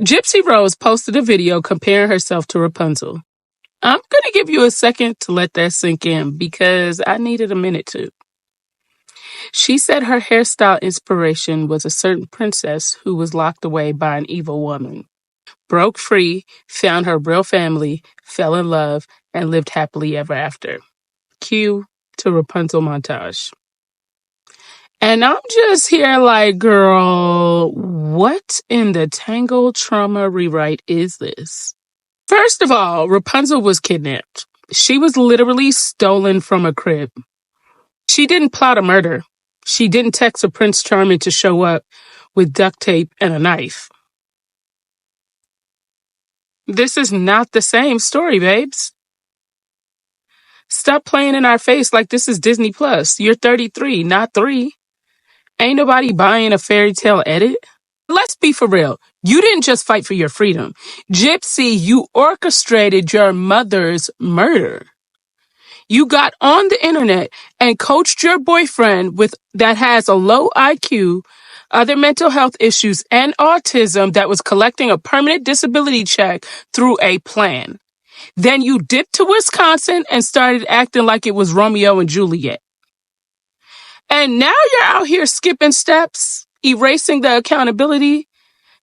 Gypsy Rose posted a video comparing herself to Rapunzel. I'm going to give you a second to let that sink in because I needed a minute to. She said her hairstyle inspiration was a certain princess who was locked away by an evil woman, broke free, found her real family, fell in love, and lived happily ever after. Cue to Rapunzel montage. And I'm just here like, girl, what in the Tangled trauma rewrite is this? First of all, Rapunzel was kidnapped. She was literally stolen from a crib. She didn't plot a murder. She didn't text a Prince Charming to show up with duct tape and a knife. This is not the same story, babes. Stop playing in our face like this is Disney Plus. You're 33, not 3. Ain't nobody buying a fairy tale edit. Let's be for real. You didn't just fight for your freedom. Gypsy, you orchestrated your mother's murder. You got on the internet and coached your boyfriend that has a low IQ, other mental health issues, and autism that was collecting a permanent disability check through a plan. Then you dipped to Wisconsin and started acting like it was Romeo and Juliet. And now you're out here skipping steps, erasing the accountability,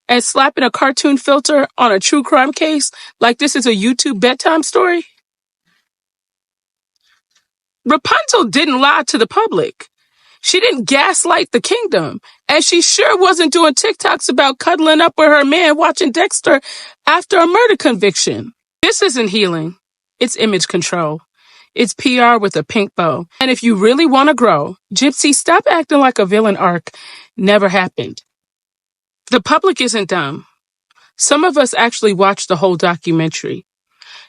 and slapping a cartoon filter on a true crime case like this is a YouTube bedtime story? Rapunzel didn't lie to the public. She didn't gaslight the kingdom. And she sure wasn't doing TikToks about cuddling up with her man watching Dexter after a murder conviction. This isn't healing. It's image control. It's PR with a pink bow. And if you really want to grow, Gypsy, stop acting like a villain arc never happened. The public isn't dumb. Some of us actually watched the whole documentary,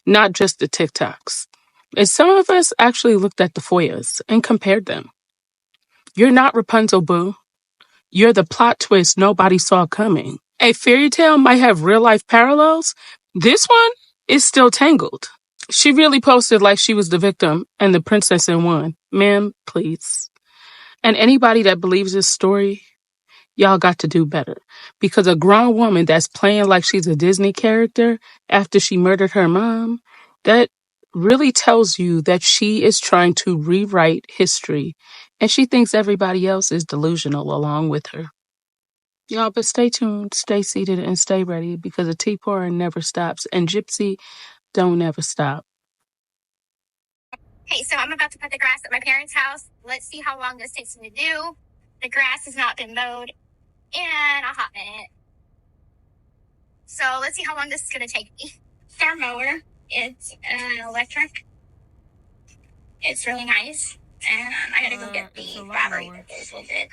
not just the TikToks. And some of us actually looked at the FOIAs and compared them. You're not Rapunzel, boo. You're the plot twist nobody saw coming. A fairy tale might have real-life parallels. This one is still tangled. She really posted like she was the victim and the princess in one. Ma'am, please. And anybody that believes this story, y'all got to do better. Because a grown woman that's playing like she's a Disney character after she murdered her mom, that really tells you that she is trying to rewrite history. And she thinks everybody else is delusional along with her. Y'all, but stay tuned, stay seated, and stay ready because the tea pouring never stops. And Gypsy don't ever stop. Hey, so I'm about to cut the grass at my parents' house. Let's see how long this takes me to do. The grass has not been mowed in a hot minute. So let's see how long this is going to take me. Our mower, it's an electric. It's really nice. And I gotta go get the battery that goes with it.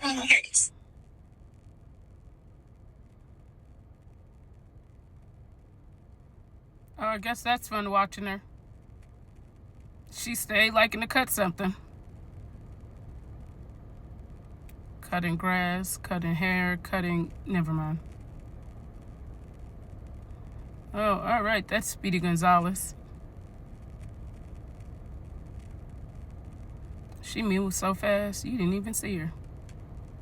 Oh, here it is. Oh, I guess that's fun watching her. She stayed liking to cut something. Cutting grass, cutting hair, never mind. Oh, all right, that's Speedy Gonzalez. She moved so fast, you didn't even see her.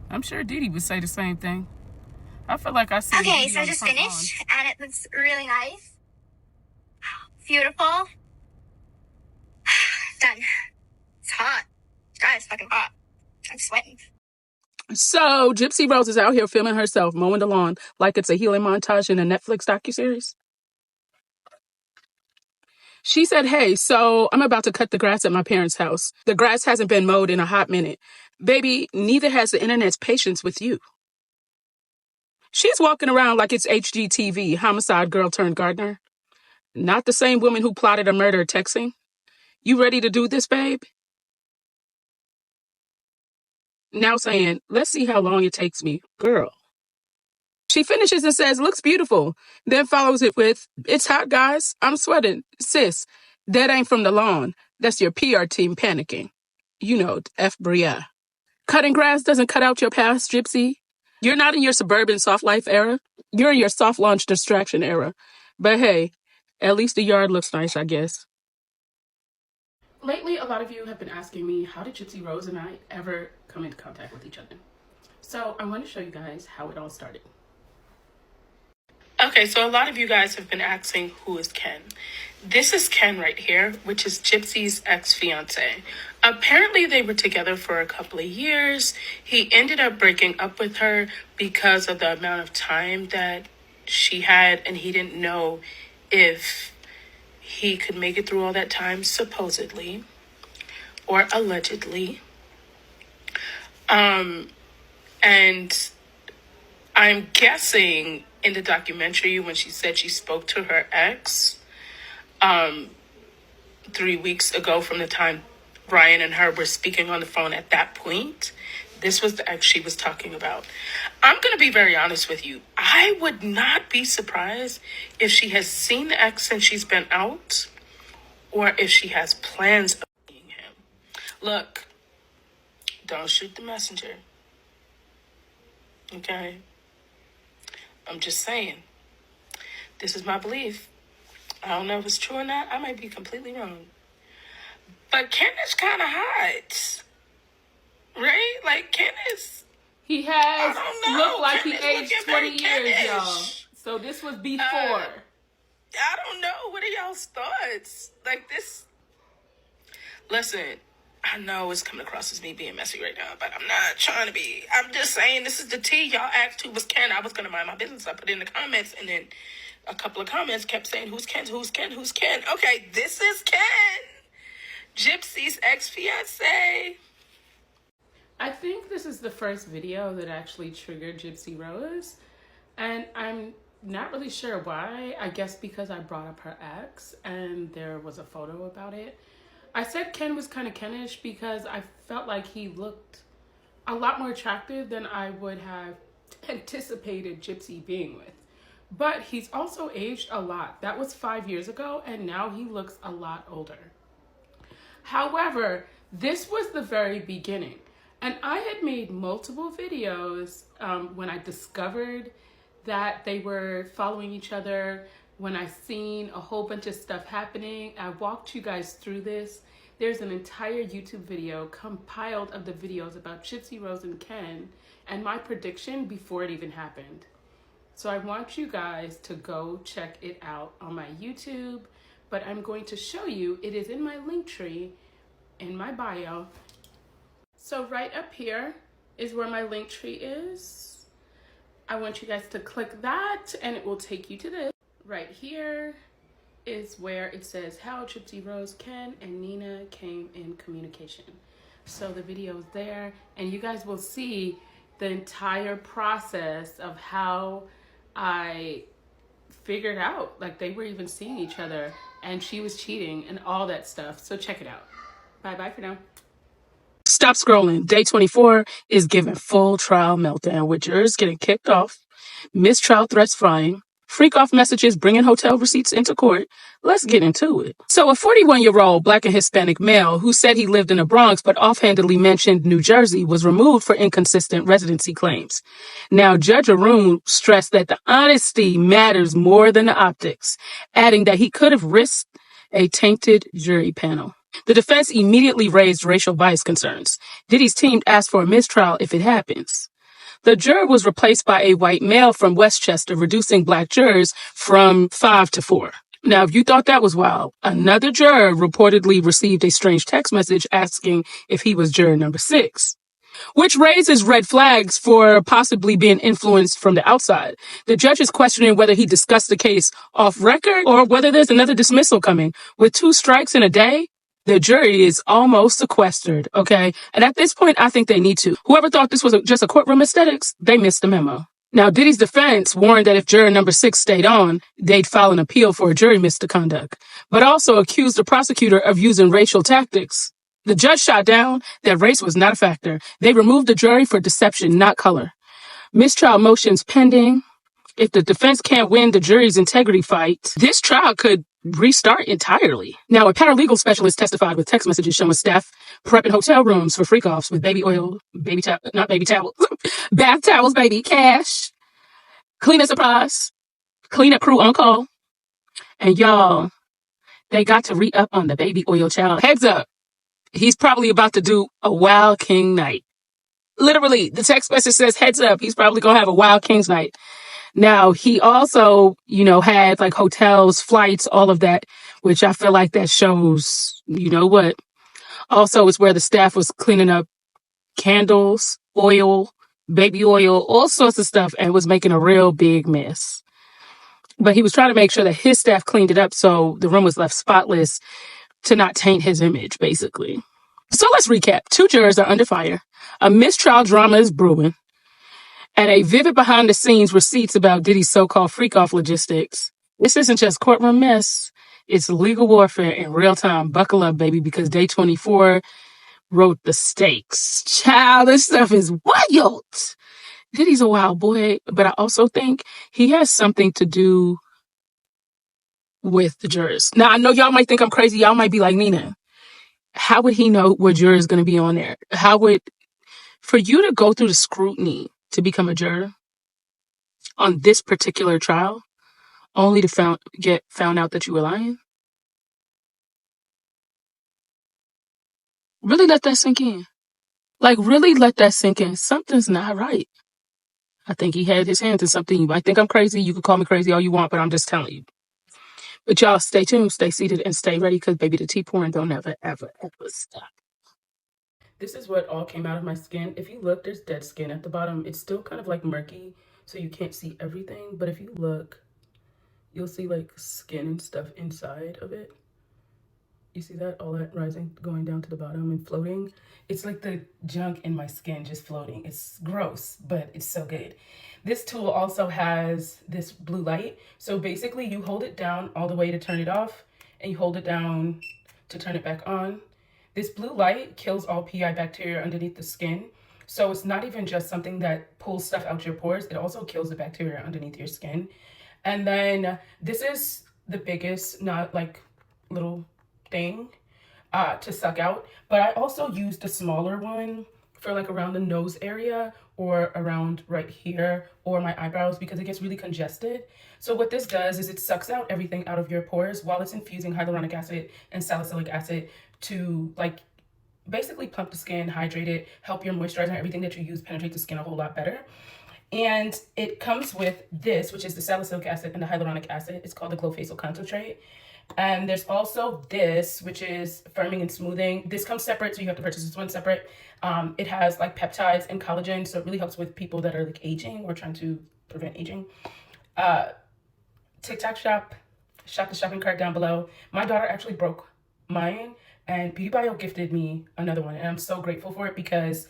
I'm sure Diddy would say the same thing. I feel like I see. Okay, so I just finished, and it looks really nice. Beautiful. Done. It's hot. God, it's fucking hot. I'm sweating. So, Gypsy Rose is out here filming herself mowing the lawn like it's a healing montage in a Netflix docuseries. She said, hey, so I'm about to cut the grass at my parents' house. The grass hasn't been mowed in a hot minute. Baby, neither has the internet's patience with you. She's walking around like it's HGTV, homicide girl turned gardener. Not the same woman who plotted a murder texting. You ready to do this, babe? Now saying, let's see how long it takes me. Girl. She finishes and says, looks beautiful. Then follows it with, it's hot, guys. I'm sweating. Sis, that ain't from the lawn. That's your PR team panicking. You know, F. Bria. Cutting grass doesn't cut out your past, Gypsy. You're not in your suburban soft life era. You're in your soft launch distraction era. But hey, at least the yard looks nice, I guess. Lately, a lot of you have been asking me, how did Gypsy Rose and I ever come into contact with each other? So I want to show you guys how it all started. Okay, so a lot of you guys have been asking who is Ken. This is Ken right here, which is Gypsy's ex-fiance. Apparently they were together for a couple of years. He ended up breaking up with her because of the amount of time that she had, and he didn't know if he could make it through all that time, supposedly, or allegedly. And I'm guessing in the documentary when she said she spoke to her ex 3 weeks ago from the time Ryan and her were speaking on the phone at that point, this was the ex she was talking about. I'm going to be very honest with you. I would not be surprised if she has seen the ex since she's been out, or if she has plans of seeing him. Look, don't shoot the messenger. Okay? I'm just saying. This is my belief. I don't know if it's true or not. I might be completely wrong. But Ken is kind of hot. Right? Like, Ken is... He has looked like Ken he aged 20 years, y'all. So this was before. I don't know. What are y'all's thoughts? Like, this... Listen, I know it's coming across as me being messy right now, but I'm not trying to be. I'm just saying this is the tea. Y'all asked who was Ken. I was going to mind my business. I put it in the comments, and then a couple of comments kept saying, who's Ken, who's Ken, who's Ken? Okay, this is Ken. Gypsy's ex-fiance. I think this is the first video that actually triggered Gypsy Rose. And I'm not really sure why. I guess because I brought up her ex and there was a photo about it. I said Ken was kind of Kenish because I felt like he looked a lot more attractive than I would have anticipated Gypsy being with. But he's also aged a lot. That was 5 years ago, and now he looks a lot older. However, this was the very beginning. And I had made multiple videos when I discovered that they were following each other, when I seen a whole bunch of stuff happening. I walked you guys through this. There's an entire YouTube video compiled of the videos about Gypsy Rose and Ken and my prediction before it even happened. So I want you guys to go check it out on my YouTube, but I'm going to show you, it is in my link tree in my bio. So right up here is where my link tree is. I want you guys to click that and it will take you to this. Right here is where it says how Gypsy Rose, Ken, and Nina came in communication. So the video is there and you guys will see the entire process of how I figured out like they were even seeing each other and she was cheating and all that stuff. So check it out. Bye for now. Stop scrolling. Day 24 is giving full trial meltdown with jurors getting kicked off, mistrial threats flying, freak off messages bringing hotel receipts into court. Let's get into it. So a 41-year-old Black and Hispanic male who said he lived in the Bronx but offhandedly mentioned New Jersey was removed for inconsistent residency claims. Now, Judge Arun stressed that the honesty matters more than the optics, adding that he could have risked a tainted jury panel. The defense immediately raised racial bias concerns. Diddy's team asked for a mistrial if it happens. The juror was replaced by a white male from Westchester, reducing Black jurors from 5 to 4. Now, if you thought that was wild, another juror reportedly received a strange text message asking if he was juror number 6, which raises red flags for possibly being influenced from the outside. The judge is questioning whether he discussed the case off record or whether there's another dismissal coming. With 2 strikes in a day, the jury is almost sequestered, okay? And at this point, I think they need to. Whoever thought this was just a courtroom aesthetics, they missed the memo. Now, Diddy's defense warned that if juror number 6 stayed on, they'd file an appeal for a jury misconduct, but also accused the prosecutor of using racial tactics. The judge shot down that race was not a factor. They removed the jury for deception, not color. Mistrial motions pending. If the defense can't win the jury's integrity fight, this trial could restart entirely. Now, a paralegal specialist testified with text messages showing staff prepping hotel rooms for freak-offs with baby oil, bath towels, baby, cash, cleanup supplies, cleanup crew on call. And y'all, they got to re-up on the baby oil child. Heads up, he's probably about to do a Wild King night. Literally, the text message says, heads up, he's probably gonna have a wild King's night. Now, he also, had like hotels, flights, all of that, which I feel like that shows, what? Also, it's where the staff was cleaning up candles, oil, baby oil, all sorts of stuff, and was making a real big mess. But he was trying to make sure that his staff cleaned it up so the room was left spotless to not taint his image, basically. So let's recap. 2 jurors are under fire. A mistrial drama is brewing. And a vivid behind-the-scenes receipts about Diddy's so-called freak-off logistics. This isn't just courtroom mess. It's legal warfare in real time. Buckle up, baby, because day 24 wrote the stakes. Child, this stuff is wild. Diddy's a wild boy, but I also think he has something to do with the jurors. Now, I know y'all might think I'm crazy. Y'all might be like, Nina, how would he know what juror is going to be on there? For you to go through the scrutiny to become a juror on this particular trial, only to get found out that you were lying? Really let that sink in. Like, really let that sink in. Something's not right. I think he had his hands in something. You might think I'm crazy. You can call me crazy all you want, but I'm just telling you. But y'all stay tuned, stay seated, and stay ready, because baby, the tea pouring don't ever, ever, ever stop. This is what all came out of my skin. If you look, there's dead skin at the bottom. It's still kind of like murky, so you can't see everything. But if you look, you'll see like skin and stuff inside of it. You see that? All that rising, going down to the bottom and floating. It's like the junk in my skin just floating. It's gross, but it's so good. This tool also has this blue light. So basically you hold it down all the way to turn it off, and you hold it down to turn it back on. This blue light kills all PI bacteria underneath the skin. So it's not even just something that pulls stuff out your pores. It also kills the bacteria underneath your skin. And then this is the biggest, not like little thing to suck out. But I also used a smaller one for like around the nose area or around right here or my eyebrows, because it gets really congested. So what this does is it sucks out everything out of your pores while it's infusing hyaluronic acid and salicylic acid to like basically plump the skin, hydrate it, help your moisturizer and everything that you use penetrate the skin a whole lot better. And it comes with this, which is the salicylic acid and the hyaluronic acid. It's called the Glow Facial Concentrate. And there's also this, which is firming and smoothing. This comes separate, so you have to purchase this one separate. It has like peptides and collagen, so it really helps with people that are like aging or trying to prevent aging. TikTok shop the shopping cart down below. My daughter actually broke mine, and Beauty Bio gifted me another one, and I'm so grateful for it, because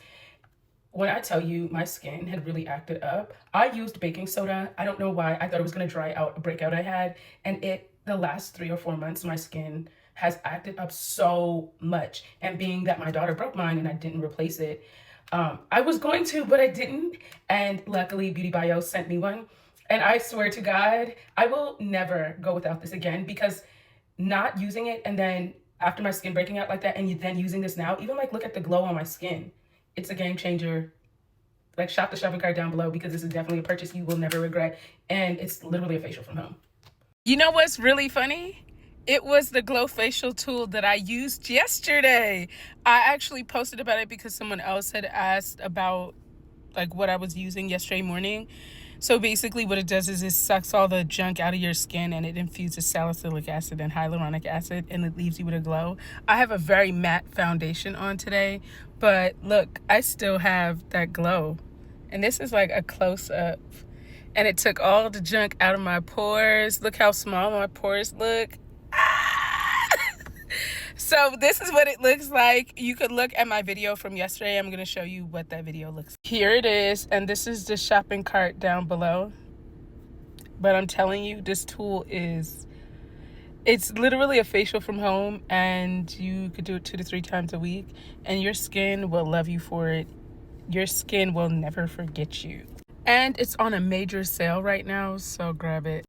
when I tell you my skin had really acted up, I used baking soda. I don't know why. I thought it was going to dry out a breakout I had, and the last 3 or 4 months, my skin has acted up so much. And being that my daughter broke mine and I didn't replace it, I was going to, but I didn't. And luckily, Beauty Bio sent me one. And I swear to God, I will never go without this again, because not using it and then after my skin breaking out like that and then using this now, even like look at the glow on my skin. It's a game changer. Like, shop the shopping cart down below, because this is definitely a purchase you will never regret. And it's literally a facial from home. You know what's really funny? It was the Glow Facial tool that I used yesterday. I actually posted about it because someone else had asked about like what I was using yesterday morning. So basically what it does is it sucks all the junk out of your skin, and it infuses salicylic acid and hyaluronic acid, and it leaves you with a glow. I have a very matte foundation on today, but look, I still have that glow. And this is like a close-up. And it took all the junk out of my pores. Look how small my pores look. Ah! So this is what it looks like. You could look at my video from yesterday. I'm going to show you what that video looks like. Here it is. And this is the shopping cart down below. But I'm telling you, this tool it's literally a facial from home. And you could do it 2 to 3 times a week. And your skin will love you for it. Your skin will never forget you. And it's on a major sale right now, so grab it.